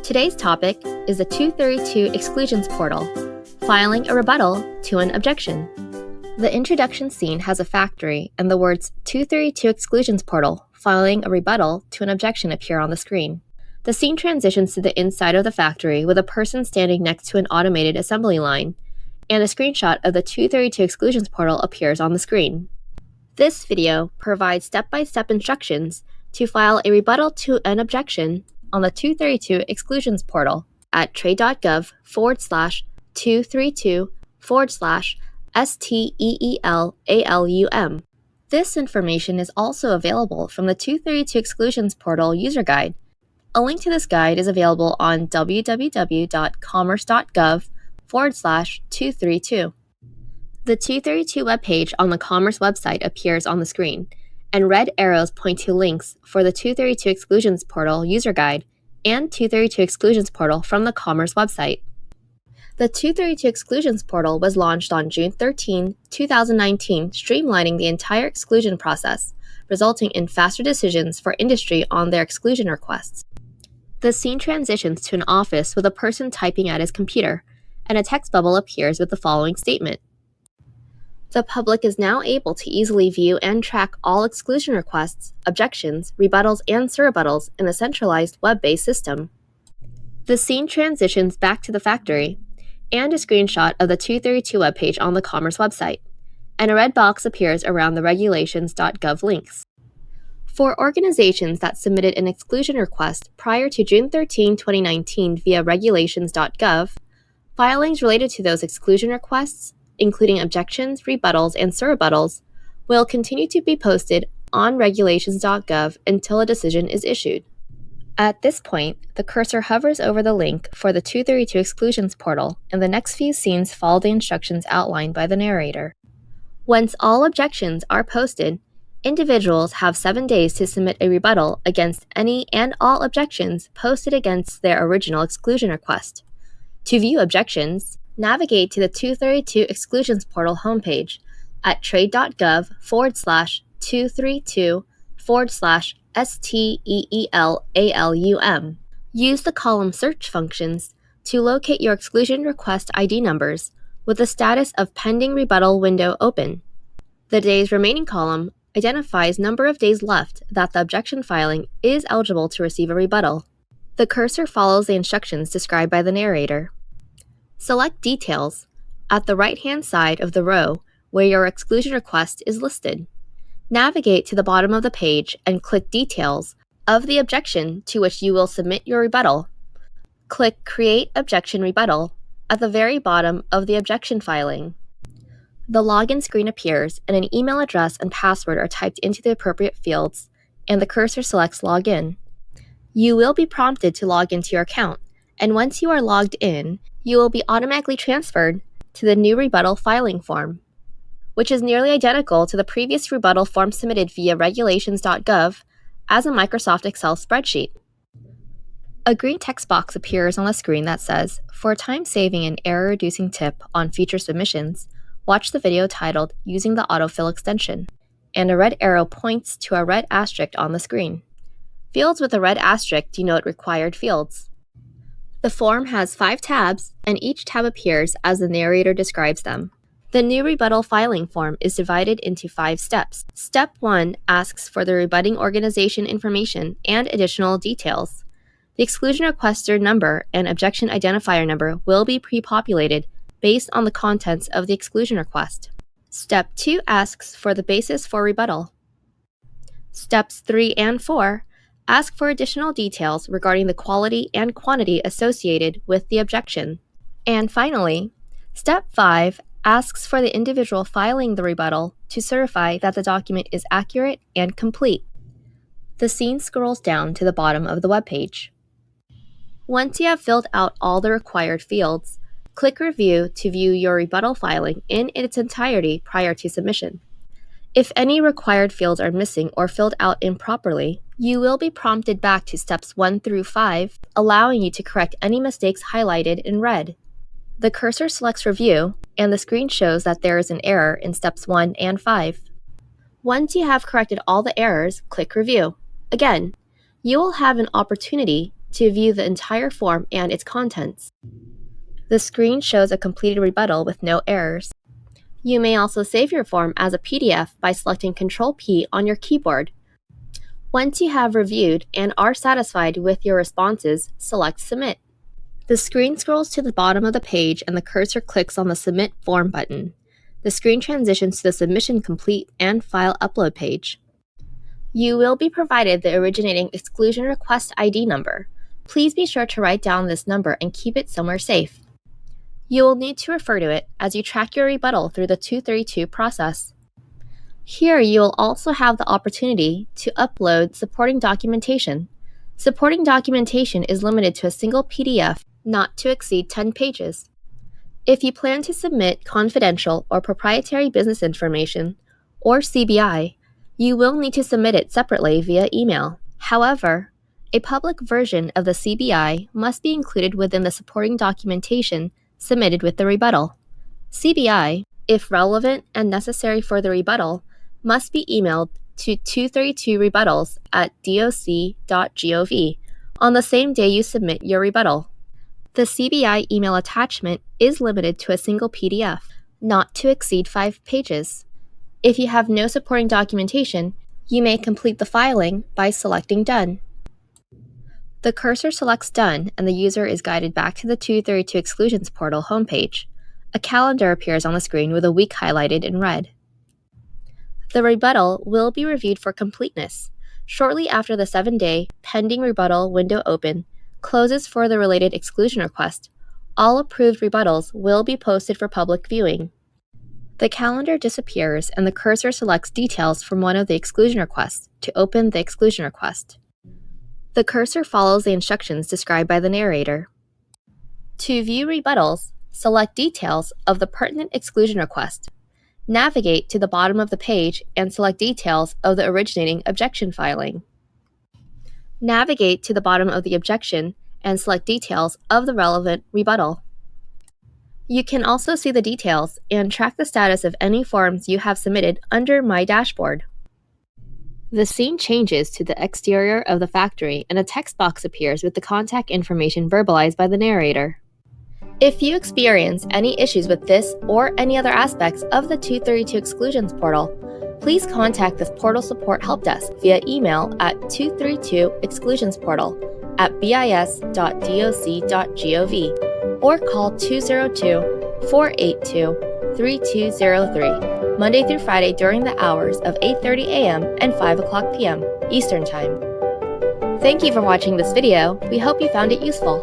Today's topic is the 232 Exclusions portal, filing a rebuttal to an objection. The introduction scene has a factory and the words 232 Exclusions portal, filing a rebuttal to an objection appear on the screen. The scene transitions to the inside of the factory with a person standing next to an automated assembly line, and a screenshot of the 232 Exclusions portal appears on the screen. This video provides step-by-step instructions to file a rebuttal to an objection on the 232 Exclusions portal at trade.gov/232/STEELALUM. This information is also available from the 232 Exclusions portal user guide. A link to this guide is available on www.commerce.gov/232. The 232 webpage on the Commerce website appears on the screen, and red arrows point to links for the 232 Exclusions portal user guide and 232 Exclusions portal from the Commerce website. The 232 Exclusions portal was launched on June 13, 2019, streamlining the entire exclusion process, resulting in faster decisions for industry on their exclusion requests. The scene transitions to an office with a person typing at his computer, and a text bubble appears with the following statement. The public is now able to easily view and track all exclusion requests, objections, rebuttals, and rebuttals in a centralized web-based system. The scene transitions back to the factory, and a screenshot of the 232 webpage on the Commerce website, and a red box appears around the regulations.gov links. For organizations that submitted an exclusion request prior to June 13, 2019 via regulations.gov, filings related to those exclusion requests, including objections, rebuttals, and rebuttals, will continue to be posted on regulations.gov until a decision is issued. At this point, the cursor hovers over the link for the 232 Exclusions portal, and the next few scenes follow the instructions outlined by the narrator. Once all objections are posted, individuals have 7 days to submit a rebuttal against any and all objections posted against their original exclusion request. To view objections, navigate to the 232 Exclusions portal homepage at trade.gov/232/STEELALUM. Use the column search functions to locate your exclusion request ID numbers with the status of pending rebuttal window open. The days remaining column identifies number of days left that the objection filing is eligible to receive a rebuttal. The cursor follows the instructions described by the narrator. Select Details at the right-hand side of the row where your exclusion request is listed. Navigate to the bottom of the page and click Details of the objection to which you will submit your rebuttal. Click Create Objection Rebuttal at the very bottom of the objection filing. The login screen appears and an email address and password are typed into the appropriate fields, and the cursor selects Login. You will be prompted to log into your account, and once you are logged in, you will be automatically transferred to the new rebuttal filing form, which is nearly identical to the previous rebuttal form submitted via regulations.gov as a Microsoft Excel spreadsheet. A green text box appears on the screen that says, "For time-saving and error-reducing tip on future submissions, watch the video titled Using the Autofill extension," and a red arrow points to a red asterisk on the screen. Fields with a red asterisk denote required fields. The form has 5 tabs, and each tab appears as the narrator describes them. The new rebuttal filing form is divided into 5 steps. Step 1 asks for the rebutting organization information and additional details. The exclusion requester number and objection identifier number will be pre-populated based on the contents of the exclusion request. Step 2 asks for the basis for rebuttal. Steps 3 and 4 ask for additional details regarding the quality and quantity associated with the objection. And finally, Step 5 asks for the individual filing the rebuttal to certify that the document is accurate and complete. The scene scrolls down to the bottom of the webpage. Once you have filled out all the required fields, click Review to view your rebuttal filing in its entirety prior to submission. If any required fields are missing or filled out improperly, you will be prompted back to steps 1 through 5, allowing you to correct any mistakes highlighted in red. The cursor selects Review, and the screen shows that there is an error in steps 1 and 5. Once you have corrected all the errors, click Review. Again, you will have an opportunity to view the entire form and its contents. The screen shows a completed rebuttal with no errors. You may also save your form as a PDF by selecting Ctrl-P on your keyboard. Once you have reviewed and are satisfied with your responses, select Submit. The screen scrolls to the bottom of the page and the cursor clicks on the Submit Form button. The screen transitions to the Submission Complete and File Upload page. You will be provided the originating exclusion request ID number. Please be sure to write down this number and keep it somewhere safe. You will need to refer to it as you track your rebuttal through the 232 process. Here you will also have the opportunity to upload supporting documentation. Supporting documentation is limited to a single PDF, not to exceed 10 pages. If you plan to submit confidential or proprietary business information, or CBI, you will need to submit it separately via email. However, a public version of the CBI must be included within the supporting documentation submitted with the rebuttal. CBI, if relevant and necessary for the rebuttal, must be emailed to 232rebuttals@doc.gov on the same day you submit your rebuttal. The CBI email attachment is limited to a single PDF, not to exceed 5 pages. If you have no supporting documentation, you may complete the filing by selecting Done. The cursor selects Done and the user is guided back to the 232 Exclusions portal homepage. A calendar appears on the screen with a week highlighted in red. The rebuttal will be reviewed for completeness. Shortly after the 7-day pending rebuttal window open closes for the related exclusion request, all approved rebuttals will be posted for public viewing. The calendar disappears and the cursor selects details from one of the exclusion requests to open the exclusion request. The cursor follows the instructions described by the narrator. To view rebuttals, select details of the pertinent exclusion request. Navigate to the bottom of the page and select details of the originating objection filing. Navigate to the bottom of the objection and select details of the relevant rebuttal. You can also see the details and track the status of any forms you have submitted under My Dashboard. The scene changes to the exterior of the factory and a text box appears with the contact information verbalized by the narrator. If you experience any issues with this or any other aspects of the 232 Exclusions portal, please contact the Portal Support Help Desk via email at 232exclusionsportal@bis.doc.gov or call 202-482-3203, Monday through Friday during the hours of 8:30 a.m. and 5 o'clock p.m. Eastern Time. Thank you for watching this video. We hope you found it useful.